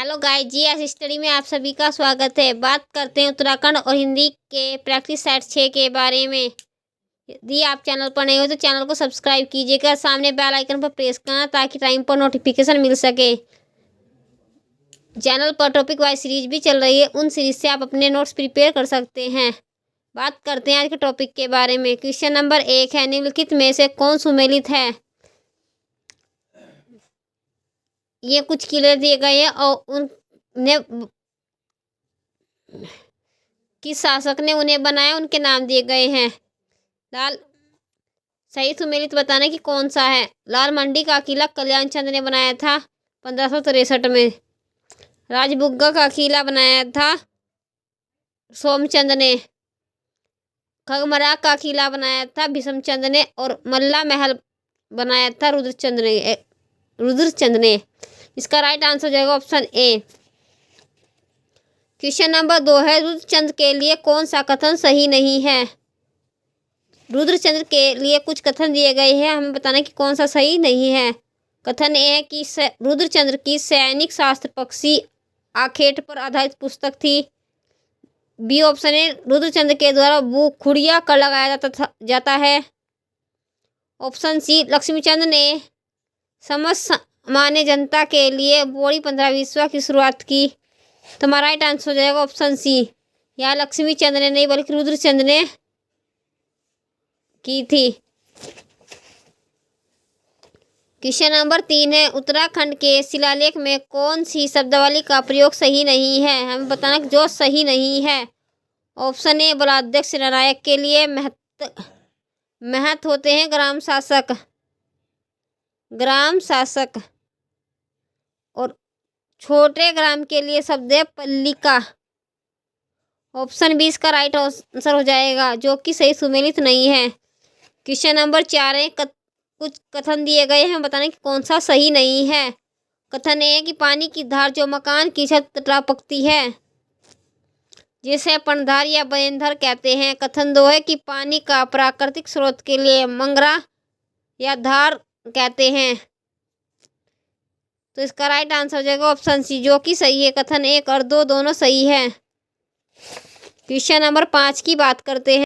Hello guys जी, आज study में आप सभी का स्वागत है। बात करते हैं उत्तराखंड और हिंदी के प्रैक्टिस सेट 6 के बारे में। यदि आप चैनल पर नए हो तो चैनल को सब्सक्राइब कीजिएगा, सामने बेल आइकन पर प्रेस करना ताकि टाइम पर नोटिफिकेशन मिल सके। चैनल पर टॉपिक वाइज सीरीज भी चल रही है, उन सीरीज से आप अपने नोट्स प्रिपेयर कर सकते हैं। बात करते हैं आज के टॉपिक के बारे में। क्वेश्चन नंबर 1 है, निम्नलिखित में से कौन सुमेलित है। ये कुछ किले दिए गए हैं और उन्हें किस शासक ने उन्हें बनाया, उनके नाम दिए गए हैं। लाल सही सुमेलित बताना कि कौन सा है। लाल मंडी का किला कल्याण चंद ने बनाया था 1563 में। राजबुग्गा का किला बनाया था सोमचंद ने। खगमरा का किला बनाया था भीष्मचंद ने और मल्ला महल बनाया था रुद्रचंद ने। इसका राइट आंसर हो जाएगा ऑप्शन ए। क्वेश्चन नंबर 2 है, रुद्रचंद के लिए कौन सा कथन सही नहीं है। रुद्रचंद के लिए कुछ कथन दिए गए हैं, हमें बताना कि कौन सा सही नहीं है। कथन ए है कि रुद्रचंद्र की सैनिक शास्त्र पक्षी आखेट पर आधारित पुस्तक थी। बी ऑप्शन है, रुद्रचंद्र के द्वारा बुखुड़िया कर लगाया जाता है। ऑप्शन सी, लक्ष्मीचंद ने समझ सामान्य जनता के लिए बोड़ी 15 की शुरुआत की। तो हमारा राइट आंसर हो जाएगा ऑप्शन सी। यहाँ लक्ष्मीचंद ने नहीं बल्कि रुद्रचंद ने की थी। क्वेश्चन नंबर 3 है, उत्तराखंड के शिलालेख में कौन सी शब्दावली का प्रयोग सही नहीं है। हमें बताना कि जो सही नहीं है। ऑप्शन ए, बलाध्यक्ष नायक के लिए महत होते हैं ग्राम शासक और छोटे ग्राम के लिए शब्द है पल्लिका। ऑप्शन बी इसका राइट आंसर हो जाएगा, जो कि सही सुमेलित नहीं है। क्वेश्चन नंबर 4 है, कुछ कथन दिए गए हैं, बताने कि कौन सा सही नहीं है। कथन ए है कि पानी की धार जो मकान की छत टपकती है जिसे पर्णधार या बनेंधर कहते हैं। कथन 2 है कि पानी का प्राकृतिक स्रोत के लिए मंगरा या धार कहते हैं। तो इसका राइट आंसर हो जाएगा ऑप्शन सी, जो कि सही है। कथन 1 और 2 दोनों सही है। क्वेश्चन नंबर 5 की बात करते हैं।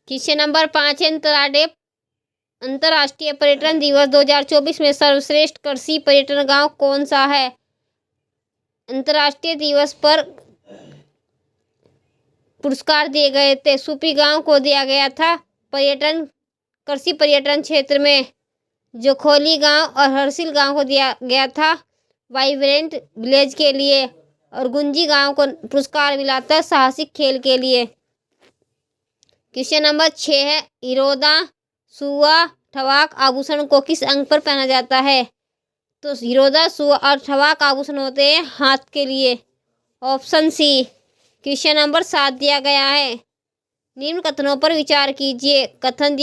क्वेश्चन नंबर 5 है, अंतर्राष्ट्रीय पर्यटन दिवस 2024 में सर्वश्रेष्ठ कृषि पर्यटन गांव कौन सा है। अंतर्राष्ट्रीय दिवस पर पुरस्कार दिए गए थे। सुपी गांव को दिया गया था कृषि पर्यटन क्षेत्र में। जोखोली गांव और हरसिल गांव को दिया गया था वाइब्रेंट विलेज के लिए और गुंजी गांव को पुरस्कार मिला था साहसिक खेल के लिए। क्वेश्चन नंबर 6 है, हिरोदा सुआ ठवाक आभूषण को किस अंग पर पहना जाता है। तो हिरोदा सुआ और ठवाक आभूषण होते हैं हाथ के लिए। Option C. क्वेश्चन नंबर 7 दिया गया है, निम्न कथनों पर विचार कीजिए। कथन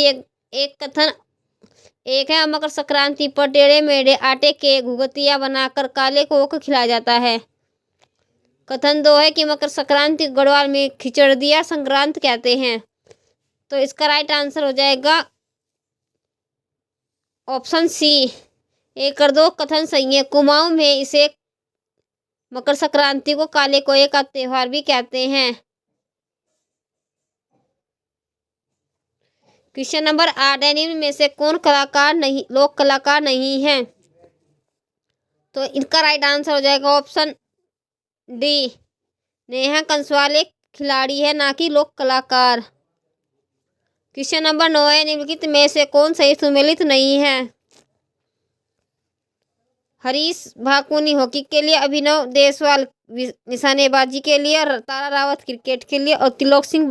एक है, मकर संक्रांति पर टेढ़े मेढ़े आटे के घुघुतिया बनाकर काले कौओं को खिलाया जाता है। कथन 2 है कि मकर संक्रांति गढ़वाल में खिचड़िया संक्रांत कहते हैं। तो इसका राइट आंसर हो जाएगा ऑप्शन सी। 1 और 2 कथन सही है। कुमाऊं में इसे मकर संक्रांति को काले कोए का त्योहार भी कहते हैं। क्वेश्चन नंबर 8 है, निम्न में से कौन लोक कलाकार नहीं है। तो इनका राइट आंसर हो जाएगा ऑप्शन डी। नेहा कंसवाल एक खिलाड़ी है, ना कि लोक कलाकार। क्वेश्चन नंबर 9 है, निम्नलिखित में से कौन सही सुमेलित नहीं है। हरीश भाकुनी हॉकी के लिए, अभिनव देसवाल निशानेबाजी के लिए, तारा रावत क्रिकेट के लिए और त्रिलोक सिंह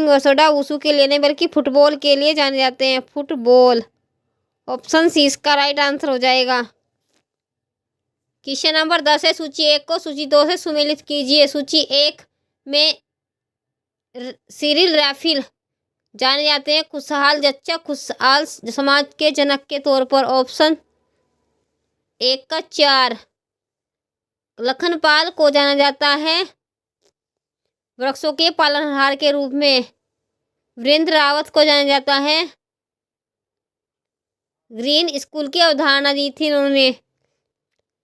वसोडा वुशु के लिए नहीं बल्कि फुटबॉल के लिए जाने जाते हैं। फुटबॉल। ऑप्शन सी इसका राइट आंसर हो जाएगा। क्वेश्चन नंबर 10 है, सूची 1 को सूची 2 से सुमेलित कीजिए। सूची 1 में सिरिल रैफिल जाने जाते हैं खुशहाल जच्चा खुशहाल समाज के जनक के तौर पर। ऑप्शन 1 का 4। लखनपाल को जाना जाता है वृक्षों के पालनहार के रूप में। वीरेंद्र रावत को जाना जाता है ग्रीन स्कूल की अवधारणा दी थी उन्होंने।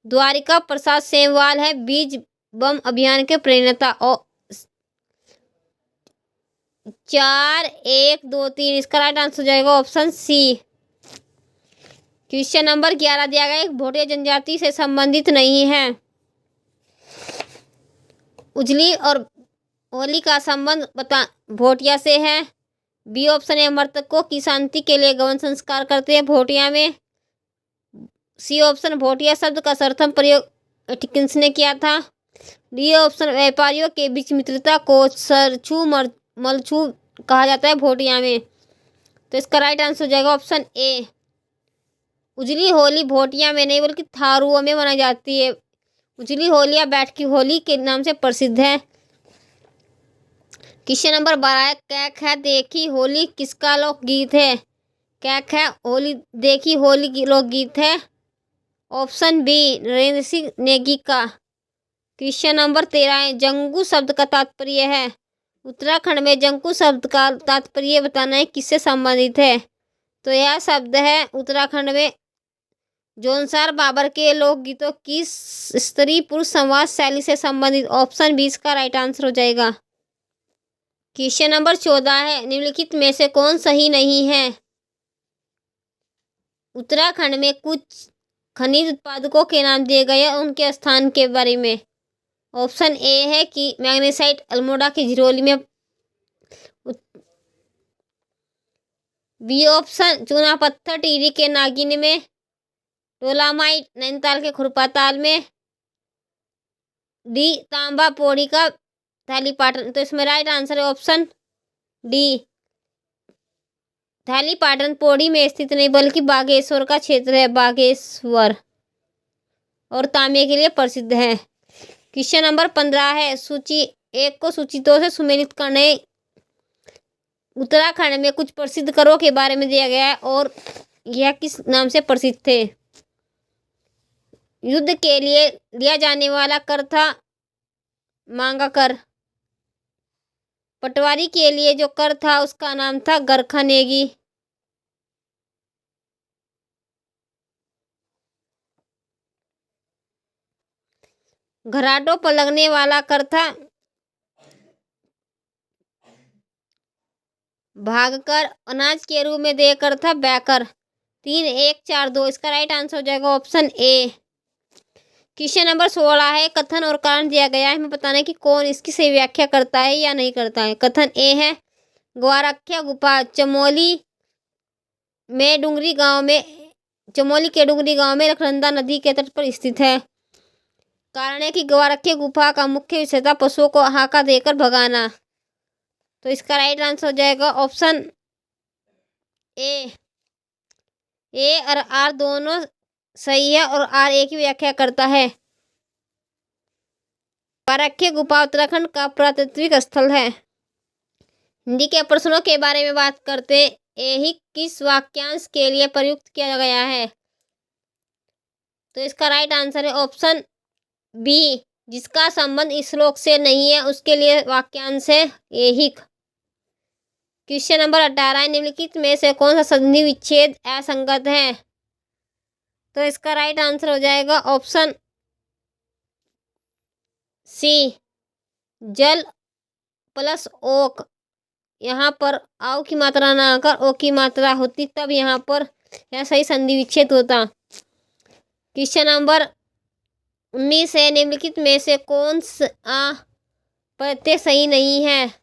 द्वारिका प्रसाद सेमवाल है बीज बम अभियान के प्रणेता। और 4, 1, 2, 3 इसका राइट आंसर हो जाएगा ऑप्शन सी। क्वेश्चन नंबर 11 दिया गया एक भोटिया जनजाति से संबंधित नहीं है। उजली और होली का संबंध बता भोटिया से है। बी ऑप्शन है मृतकों की शांति के लिए गवन संस्कार करते हैं भोटिया में। सी ऑप्शन भोटिया शब्द का सर्वप्रथम प्रयोग किसने किया था। डी ऑप्शन व्यापारियों के बीच मित्रता को सरछू मलछू कहा जाता है भोटिया में। तो इसका राइट आंसर हो जाएगा ऑप्शन ए। उजली होली भोटिया में नहीं बल्कि थारुओं में मनाई जाती है। उजली होली या बैठकी होली के नाम से प्रसिद्ध है। क्वेश्चन नंबर 12 कैक है देखी होली किसका लोकगीत है। कैक है होली देखी होली की लोकगीत है। ऑप्शन बी नरेंद्र सिंह नेगी का। क्वेश्चन नंबर 13 है जंगू शब्द का तात्पर्य है। उत्तराखंड में जंगू शब्द का तात्पर्य बताना है किससे संबंधित है। तो यह शब्द है उत्तराखंड में जोनसार बाबर के लोकगीतों की स्त्री पुरुष संवाद शैली से संबंधित। ऑप्शन 20 का राइट आंसर हो जाएगा। क्वेश्चन नंबर 14 है निम्नलिखित में से कौन सही नहीं है। उत्तराखंड में कुछ खनिज उत्पादकों के नाम दिए गए हैं उनके स्थान के बारे में। ऑप्शन ए है कि मैग्नेसाइट अल्मोड़ा की झिरोली में। बी ऑप्शन चूना पत्थर टिहरी के नागिन में। डोलामाइट नैनीताल के खुरपाताल में। डी तांबा पौड़ी का थैली पाटन। तो इसमें राइट आंसर है ऑप्शन डी। थैली पाटन पौड़ी में स्थित नहीं बल्कि बागेश्वर का क्षेत्र है। बागेश्वर और तांबे के लिए प्रसिद्ध है। क्वेश्चन नंबर 15 है सूची 1 को सूची 2 से सुमेलित करने। उत्तराखंड में कुछ प्रसिद्ध करों के बारे में दिया गया है और यह किस नाम से प्रसिद्ध थे। युद्ध के लिए लिया जाने वाला कर था मांगा कर। पटवारी के लिए जो कर था उसका नाम था गरखा नेगी। घराटों पर लगने वाला कर था भागकर। अनाज के रूप में देकर था बैकर। 3, 1, 4, 2 इसका राइट आंसर हो जाएगा ऑप्शन ए। क्वेश्चन नंबर 16 है कथन और कारण दिया गया है हमें बताना है कि कौन इसकी सही व्याख्या करता है या नहीं करता है। कथन ए है ग्वारख्या गुफा चमोली के डुंगरी गांव में लखनंदा नदी के तट पर स्थित है। कारण है कि ग्वारख्या गुफा का मुख्य विषय था पशुओं को हाका देकर भगाना। तो इसका राइट आंसर हो जाएगा ऑप्शन ए। ए और आर दोनों सही है और आर एक ही व्याख्या करता है। ग्वारख्या गुफा उत्तराखंड का पुरातात्विक स्थल है। हिंदी के प्रश्नों के बारे में बात करते हैं। ऐहिक किस वाक्यांश के लिए प्रयुक्त किया गया है। तो इसका राइट आंसर है ऑप्शन बी जिसका संबंध इस श्लोक से नहीं है उसके लिए वाक्यांश है ऐहिक। क्वेश्चन नंबर 18 निम्नलिखित में से कौन सा संधि विच्छेद असंगत है। तो इसका राइट आंसर हो जाएगा ऑप्शन सी जल प्लस ओक। यहाँ पर आओ की मात्रा ना आकर ओ की मात्रा होती तब यहाँ पर यह सही संधि विच्छेद होता। क्वेश्चन नंबर 19 है निम्नलिखित में से कौन सा प्रत्यय सही नहीं है।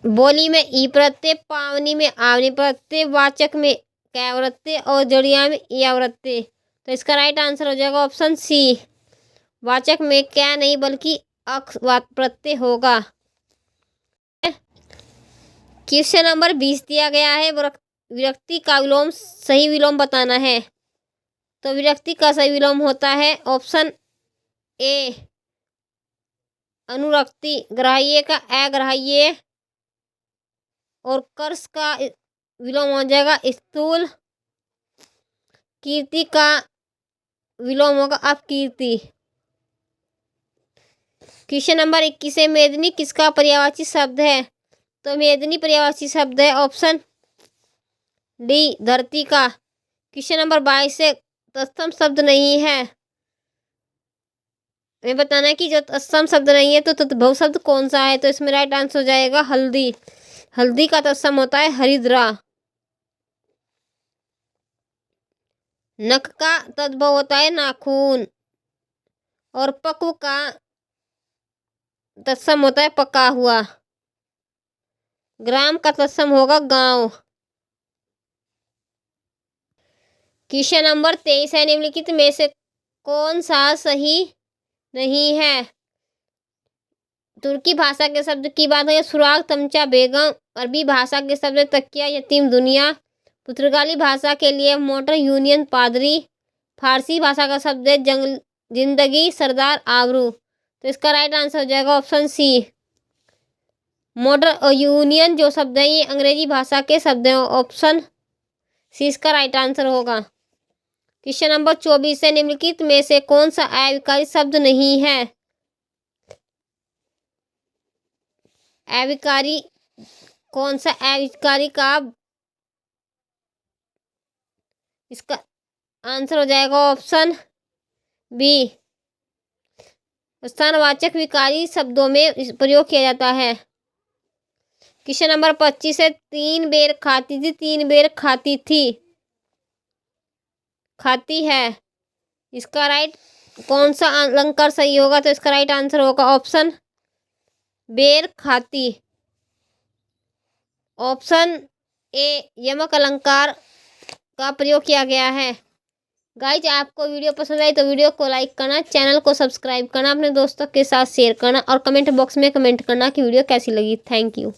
बोली में ई प्रत्यय, पावनी में आवनी प्रत्यय, वाचक में कै प्रत्यय और जड़िया में या प्रत्यय। तो इसका राइट आंसर हो जाएगा ऑप्शन सी वाचक में क्या नहीं बल्कि अक्ष प्रत्यय होगा। क्वेश्चन नंबर 20 दिया गया है विरक्ति का विलोम सही विलोम बताना है। तो विरक्ति का सही विलोम होता है ऑप्शन ए अनुरक्ति। ग्राह्य का अग्राह्य और कर्ष का विलोम हो जाएगा स्थूल। कीर्ति का विलोम होगा अपकीर्ति। क्वेश्चन नंबर 21 है मेदिनी किसका पर्यायवाची शब्द है। तो मेदिनी पर्यायवाची शब्द है ऑप्शन डी धरती का। क्वेश्चन नंबर 22 से तत्सम शब्द नहीं है, हमें बताना है कि जो तत्सम शब्द नहीं है तो तद्भव शब्द कौन सा है। तो इसमें राइट आंसर हो जाएगा हल्दी। हल्दी का तत्सम होता है हरिद्रा। नख का तद्भव होता है नाखून। और पक्व का तत्सम होता है पका हुआ। ग्राम का तत्सम होगा गांव। क्वेश्चन नंबर 23 है, निम्नलिखित में से कौन सा सही नहीं है। तुर्की भाषा के शब्द की बात है सुराग, तमचा, बेगम। अरबी भाषा के शब्द तकिया, यतीम, दुनिया। पुर्तगाली भाषा के लिए मोटर, यूनियन, पादरी। फारसी भाषा का शब्द है जिंदगी, सरदार, आबरू। तो इसका राइट आंसर हो जाएगा ऑप्शन सी, मोटर और यूनियन जो शब्द है ये अंग्रेजी भाषा के शब्द हैं। ऑप्शन सी इसका राइट आंसर होगा। क्वेश्चन नंबर 24 है, निम्नलिखित में से कौन सा अविकारी शब्द नहीं है। अविकारी कौन सा अविकारी का, इसका आंसर हो जाएगा ऑप्शन बी, स्थानवाचक विकारी शब्दों में प्रयोग किया जाता है। क्वेश्चन नंबर 25 है, 3 बेर खाती थी, 3 बेर खाती थी, खाती है, इसका राइट कौन सा अलंकार सही होगा। तो इसका राइट आंसर होगा ऑप्शन बेर खाती। ऑप्शन ए यमक अलंकार का प्रयोग किया गया है। गाइज आपको वीडियो पसंद आई तो वीडियो को लाइक करना, चैनल को सब्सक्राइब करना, अपने दोस्तों के साथ शेयर करना और कमेंट बॉक्स में कमेंट करना कि वीडियो कैसी लगी। Thank you.